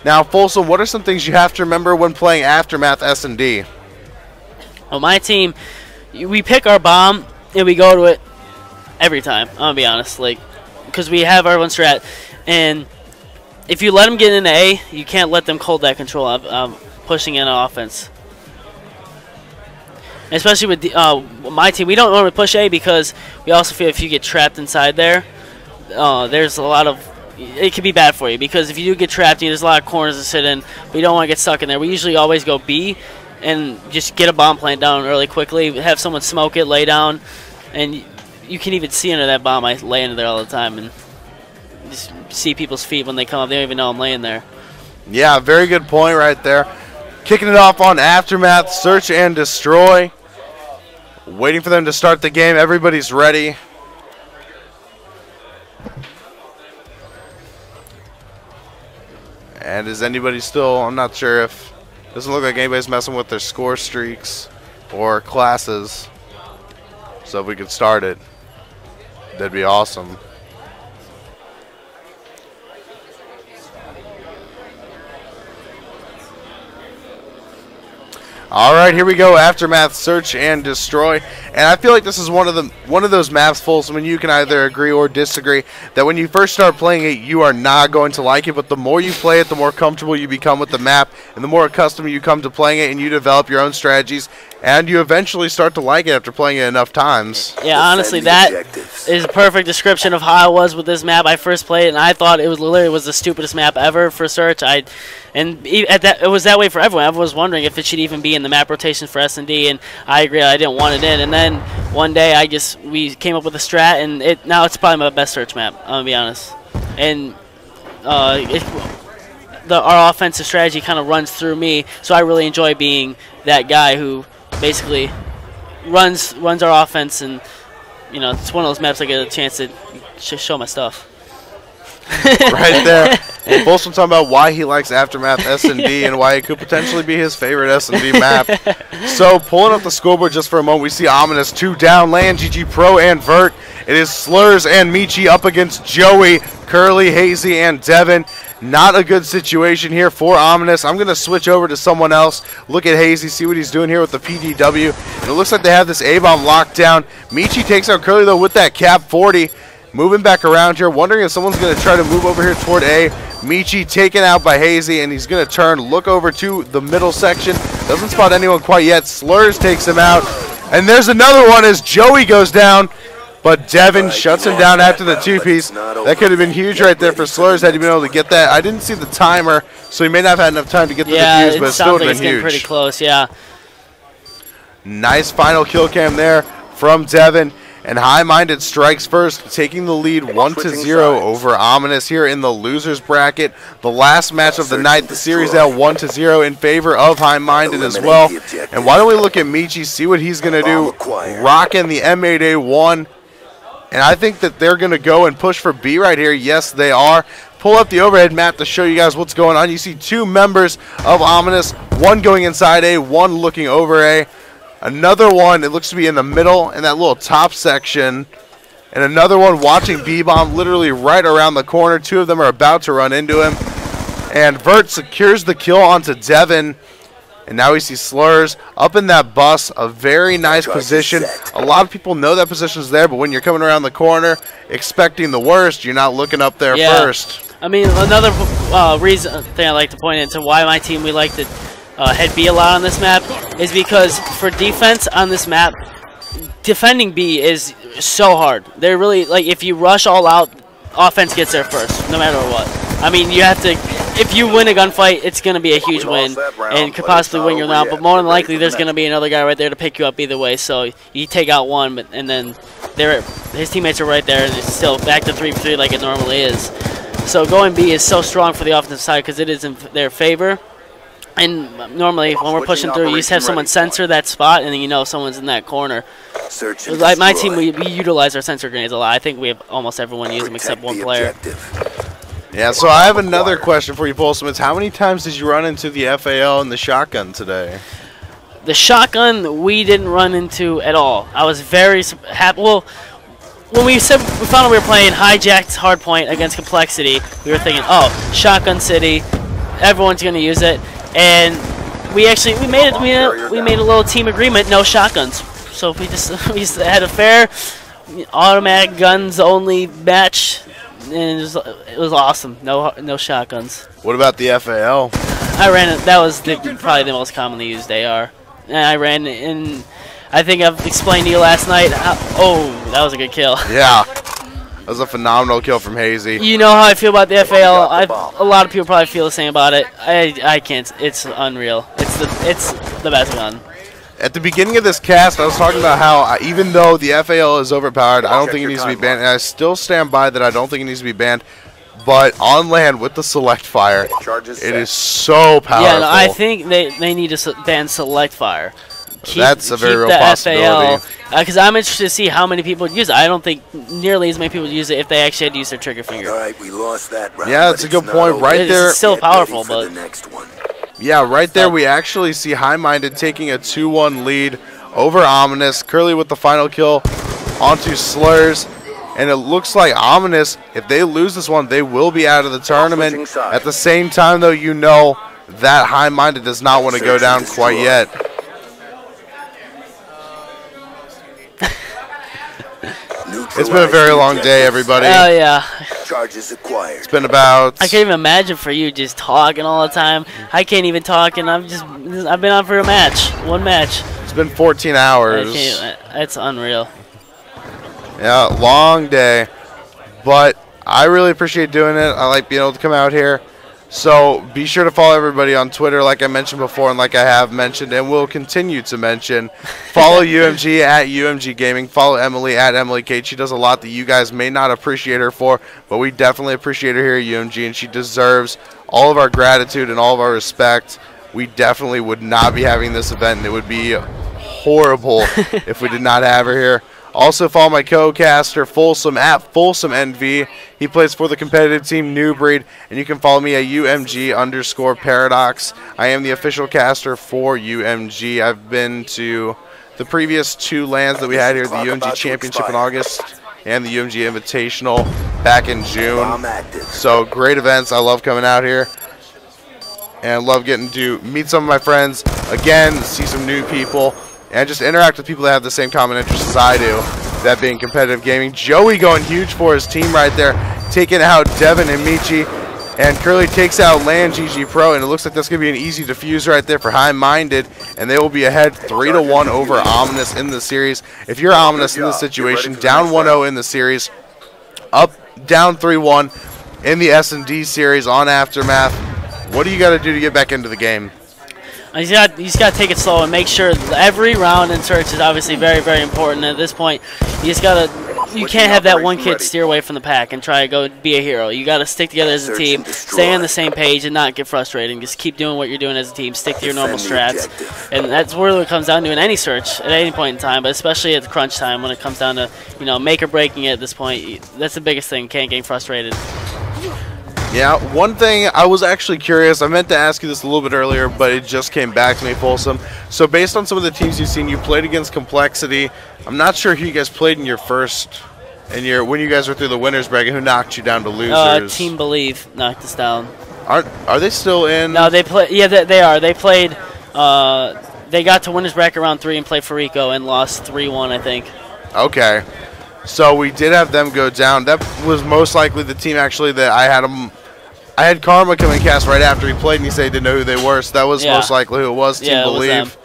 Now, Folsom, what are some things you have to remember when playing Aftermath SnD? Well, my team, we pick our bomb and we go to it every time. I'm gonna be honest, like, because we have our one strat, and if you let them get into A, you can't let them hold that control of pushing in an offense. Especially with my team, we don't normally push A because we also feel if you get trapped inside there, there's a lot of, it could be bad for you, because if you do get trapped, there's a lot of corners to sit in. We don't want to get stuck in there. We usually always go B and just get a bomb plant down really quickly, have someone smoke it, lay down, and you can even see under that bomb. I lay under there all the time and just see people's feet when they come up. They don't even know I'm laying there. Yeah, very good point right there. Kicking it off on Aftermath, Search and Destroy. Waiting for them to start the game. Everybody's ready. And is anybody still, I'm not sure if, doesn't look like anybody's messing with their score streaks or classes. So if we could start it, that'd be awesome. All right, here we go. Aftermath, Search and Destroy, and I feel like this is one of those maps, Folsom, when you can either agree or disagree. That when you first start playing it, you are not going to like it, but the more you play it, the more comfortable you become with the map, and the more accustomed you come to playing it, and you develop your own strategies, and you eventually start to like it after playing it enough times. Yeah, honestly, that is a perfect description of how I was with this map. I first played it, and I thought it was literally the stupidest map ever for Search. It was that way for everyone. Everyone was wondering if it should even be in the map rotation for SnD, and I agree. I didn't want it in. And then one day, we came up with a strat, and now it's probably my best Search map. I'm gonna be honest. And our offensive strategy kind of runs through me, so I really enjoy being that guy who basically runs our offense, and it's one of those maps I get a chance to show my stuff. Right there. And Folsom talking about why he likes Aftermath SnD and why it could potentially be his favorite SnD map. So pulling up the scoreboard just for a moment, we see Ominous 2 down, Land, GG Pro, and Vert. It is Slurs and Michi up against Joey, Curly, Hazy, and Devin. Not a good situation here for Ominous. I'm going to switch over to someone else. Look at Hazy, see what he's doing here with the PDW. And it looks like they have this A-bomb locked down. Michi takes out Curly, though, with that cap 40. Moving back around here, wondering if someone's going to try to move over here toward A. Michi taken out by Hazy, and he's going to turn, look over to the middle section. Doesn't spot anyone quite yet. Slurs takes him out. And there's another one as Joey goes down. But Devin shuts him down after the two-piece. That could have been huge right there for Slurs had he been able to get that. I didn't see the timer, so he may not have had enough time to get the defuse, but it still would have been huge. Pretty close, yeah. Nice final kill cam there from Devin. And High Minded strikes first, taking the lead 1-0 over Ominous here in the losers bracket. The last match of the night, the series out 1-0 in favor of High Minded as well. And why don't we look at Michi, see what he's going to do. Rocking the M8A1. And I think that they're going to go and push for B right here. Yes, they are. Pull up the overhead map to show you guys what's going on. You see two members of Ominous, one going inside A, one looking over A. Another one, it looks to be in the middle in that little top section. And another one watching B-bomb literally right around the corner. Two of them are about to run into him. And Vert secures the kill onto Devin. And now we see Slurs up in that bus, a very nice position. A lot of people know that position's there, but when you're coming around the corner expecting the worst, you're not looking up there first. I mean, another thing I like to point into why my team, we like to head B a lot on this map, is because for defense on this map, defending B is so hard. They're really, like, if you rush all out, offense gets there first, no matter what. I mean, you have to, if you win a gunfight, it's going to be a huge win and could possibly win your round, but more than likely there's going to be another guy right there to pick you up either way, so you take out one, and then his teammates are right there, and it's still back to 3v3 like it normally is. So going B is so strong for the offensive side because it is in their favor. And normally when we're pushing through, you just have someone censor that spot, and then you know someone's in that corner. Like my team, we utilize our sensor grenades a lot. I think we have almost everyone use them except one player. Yeah, so I have another question for you, Folsom. It's how many times did you run into the FAL and the shotgun today? The shotgun we didn't run into at all. I was very happy. Well, when we found out we were playing hijacked hardpoint against complexity, we were thinking, oh, shotgun city. everyone's going to use it, and we made a little team agreement, no shotguns. So we just had a fair automatic guns only match, and it was awesome. No shotguns. What about the FAL? I ran it. That was probably the most commonly used AR, and I ran in. I think I've explained to you last night. Oh, that was a good kill. Yeah, that was a phenomenal kill from Hazy. You know how I feel about the FAL. A lot of people probably feel the same about it. I can't. It's unreal. It's the best gun. At the beginning of this cast, I was talking about how even though the FAL is overpowered, I don't think it needs to be banned, and I still stand by that. I don't think it needs to be banned. But on land with the select fire, it is so powerful. Yeah, no, I think they need to ban select fire. That's a very real possibility. Because I'm interested to see how many people would use it. I don't think nearly as many people would use it if they actually had to use their trigger finger. All right, we lost that round, yeah, that's a good point. Right there. It's still powerful, but yeah, right there we actually see High Minded taking a 2-1 lead over Ominous. Curly with the final kill onto Slurs. And it looks like Ominous, if they lose this one, they will be out of the tournament. At the same time, though, you know that High Minded does not want to go down quite yet. It's been a very long day, everybody. Oh, yeah. Charges acquired. It's been about... I can't even imagine for you just talking all the time. I can't even talk, and I've been on for a match. One match. It's been 14 hours. That's unreal. Yeah, long day. But I really appreciate doing it. I like being able to come out here. So be sure to follow everybody on Twitter like I mentioned before and like I have mentioned and will continue to mention. Follow UMG at UMG Gaming. Follow Emily at Emily Kate. She does a lot that you guys may not appreciate her for, but we definitely appreciate her here at UMG, and she deserves all of our gratitude and all of our respect. We definitely would not be having this event, and it would be horrible if we did not have her here. Also follow my co-caster Folsom at FolsomNV. He plays for the competitive team New Breed, and you can follow me at UMG_Paradox. I am the official caster for UMG. I've been to the previous 2 lands that we had here, the UMG Championship in August and the UMG Invitational back in June. So great events. I love coming out here. And I love getting to meet some of my friends, again, see some new people, and just interact with people that have the same common interests as I do, that being competitive gaming. Joey going huge for his team right there, taking out Devin and Michi, and Curly takes out Land GG Pro, and it looks like that's going to be an easy defuse right there for High Minded, and they will be ahead 3-1 over Ominous in the series. If you're Ominous in this situation, down 1-0 in the series, up, down 3-1 in the SnD series on Aftermath, what do you got to do to get back into the game? You just got to take it slow and make sure every round in search is obviously very, very important. At this point, you can't have that one kid steer away from the pack and try to go be a hero. You got to stick together as a team, stay on the same page, and not get frustrated. Just keep doing what you're doing as a team. Stick to your normal strats, and that's really what it comes down to in any search at any point in time, but especially at the crunch time when it comes down to make or breaking it. At this point, that's the biggest thing. Can't get frustrated. Yeah, one thing I was actually curious, I meant to ask you this a little bit earlier, but it just came back to me, Folsom. So based on some of the teams you've seen, you played against Complexity. I'm not sure who you guys played in your first, when you guys were through the winners bracket, who knocked you down to losers. Team Believe knocked us down. Are they still in? No, they play. Yeah, they are. They played. They got to winners bracket round 3 and played for Rico and lost 3-1, I think. Okay, so we did have them go down. That was most likely the team actually that I had them. I had Karma come and cast right after he played, and he said he didn't know who they were, so that was most likely who it was, Team Believe.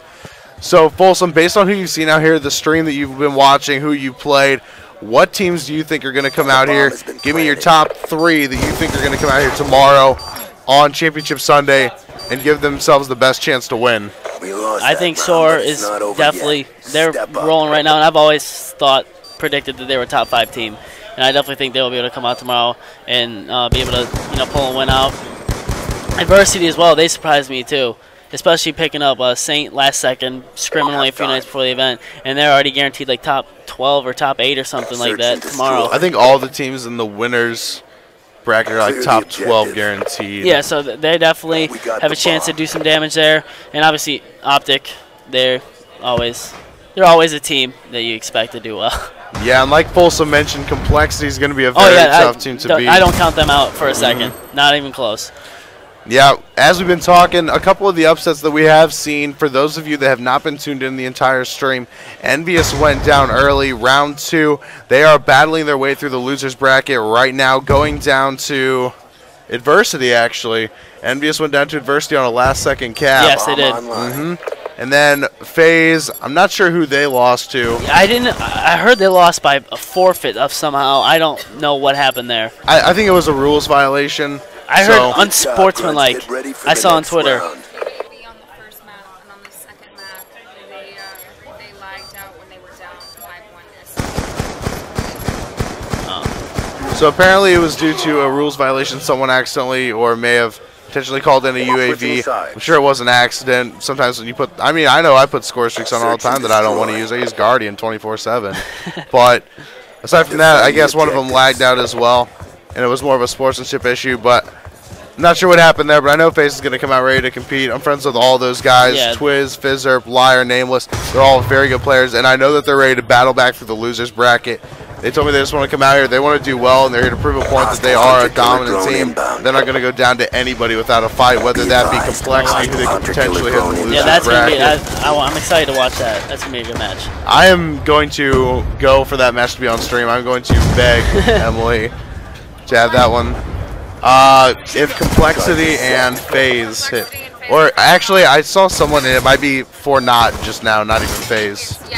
So, Folsom, based on who you've seen out here, the stream that you've been watching, who you played, what teams do you think are going to come out here? Give me your top 3 that you think are going to come out here tomorrow on Championship Sunday and give themselves the best chance to win. I think SOAR is definitely, they're rolling right now, and I've always predicted that they were a top 5 team. And I definitely think they will be able to come out tomorrow and be able to, pull a win out. Adversity as well, they surprised me too, especially picking up Saint last second, scrimming only a few nights before the event, and they're already guaranteed like top 12 or top 8 or something like that tomorrow. I think all the teams in the winners bracket are like top 12 guaranteed. Yeah, so they definitely have a chance to do some damage there, and obviously Optic, they're always a team that you expect to do well. Yeah, and like Folsom mentioned, Complexity is going to be a very tough team to beat. I don't count them out for a second. Not even close. Yeah, as we've been talking, a couple of the upsets that we have seen, for those of you that have not been tuned in the entire stream, Envious went down early, round 2. They are battling their way through the losers bracket right now, going down to Adversity, actually. Envious went down to Adversity on a last-second cap. Yes, they did. And then FaZe, I'm not sure who they lost to. I heard they lost by a forfeit of somehow. I don't know what happened there. I think it was a rules violation. I heard unsportsmanlike. I saw on Twitter. On the first map and on the second map, they lagged out when they were down 5-1. So apparently it was due to a rules violation. Someone accidentally or may have potentially called in a UAV. I'm sure it was an accident. Sometimes when you put, I mean, I know I put score streaks on all the time that I don't want to use. I use Guardian 24/7. But aside from that, I guess one of them lagged out as well, and it was more of a sportsmanship issue. But I'm not sure what happened there, but I know FaZe is going to come out ready to compete. I'm friends with all those guys. Yeah. Twiz, Fizzerp, Liar, Nameless. They're all very good players, and I know that they're ready to battle back for the losers bracket. They told me they just want to come out here. They want to do well, and they're here to prove a point that they are a dominant team. They're not going to go down to anybody without a fight, whether that be Complexity, who they could potentially hit in the losers Yeah, that's going to bracket. be, I'm excited to watch that. That's going to be a good match. I am going to go for that match to be on stream. I'm going to beg Emily to have that one. If Complexity and FaZe hit. Or actually, I saw someone, and it might be for not just now, not even FaZe. Yeah,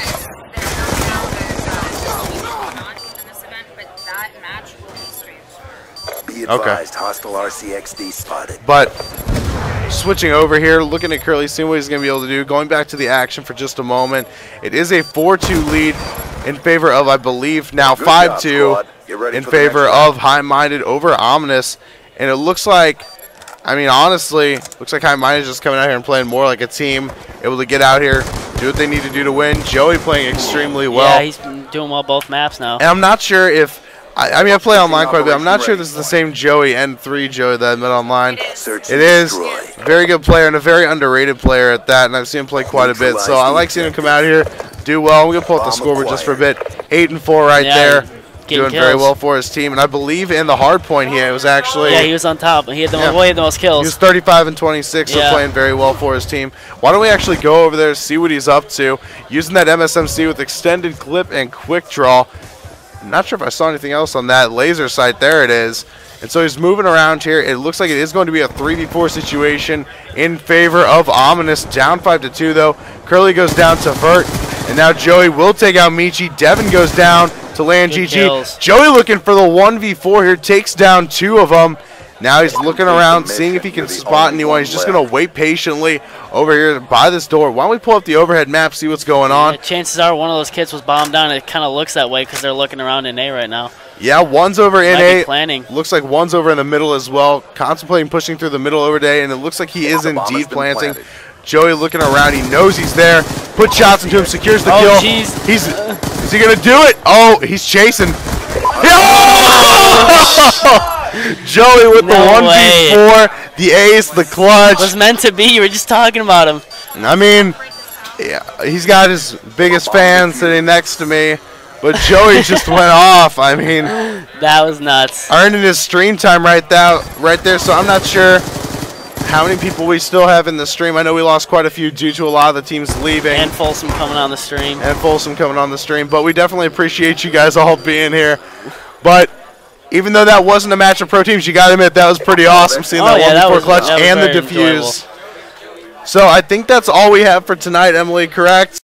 not in this event, but that match will be streamed. Be advised, hostile RCXD spotted. But switching over here, looking at Curly, seeing what he's going to be able to do. Going back to the action for just a moment. It is a 4-2 lead in favor of, I believe, now 5-2 in favor of High Minded over Ominous. And it looks like, I mean, honestly, looks like High Minded is just coming out here and playing more like a team, able to get out here, do what they need to do to win. Joey playing extremely well. Yeah, he's been doing well both maps now. And I'm not sure if, I mean, I play online quite a bit. I'm not sure this is the same Joey, N3 Joey that I met online. It is. Very good player and a very underrated player at that, and I've seen him play quite a bit. So I like seeing him come out here, do well. We're going to pull up the scoreboard just for a bit. 8-4 right there. Doing very well for his team, and I believe in the hard point here, it was actually... Yeah, he was on top. He had the, he had the most kills. He was 35-26, so playing very well for his team. Why don't we actually go over there, see what he's up to, using that MSMC with extended clip and quick draw. I'm not sure if I saw anything else on that laser sight. There it is. And so he's moving around here. It looks like it is going to be a 3v4 situation in favor of Ominous. Down 5-2, though. Curly goes down to Vert, and now Joey will take out Michi. Devin goes down to land GG. Kills. Joey looking for the 1v4 here, takes down 2 of them. Now he's looking around, seeing if he can spot anyone. He's just going to wait patiently over here by this door. Why don't we pull up the overhead map, see what's going on? Yeah, chances are one of those kids was bombed down. It kind of looks that way because they're looking around in A right now. Yeah, one's over in A. Planning. Looks like one's over in the middle as well. Contemplating pushing through the middle over day, and it looks like he is indeed planting. Joey looking around. He knows he's there. Put shots into him. Secures the kill. Geez. Is he going to do it? Oh, he's chasing. Joey with the 1v4. The ace, the clutch. It was meant to be. You were just talking about him. I mean, yeah, he's got his biggest fan sitting next to me. But Joey just went off. I mean, that was nuts. Earning his stream time right there. So I'm not sure how many people we still have in the stream. I know we lost quite a few due to a lot of the teams leaving. And Folsom coming on the stream. But we definitely appreciate you guys all being here. But even though that wasn't a match of pro teams, you got to admit that was pretty awesome seeing that 1v4 clutch and the defuse. So I think that's all we have for tonight, Emily, correct?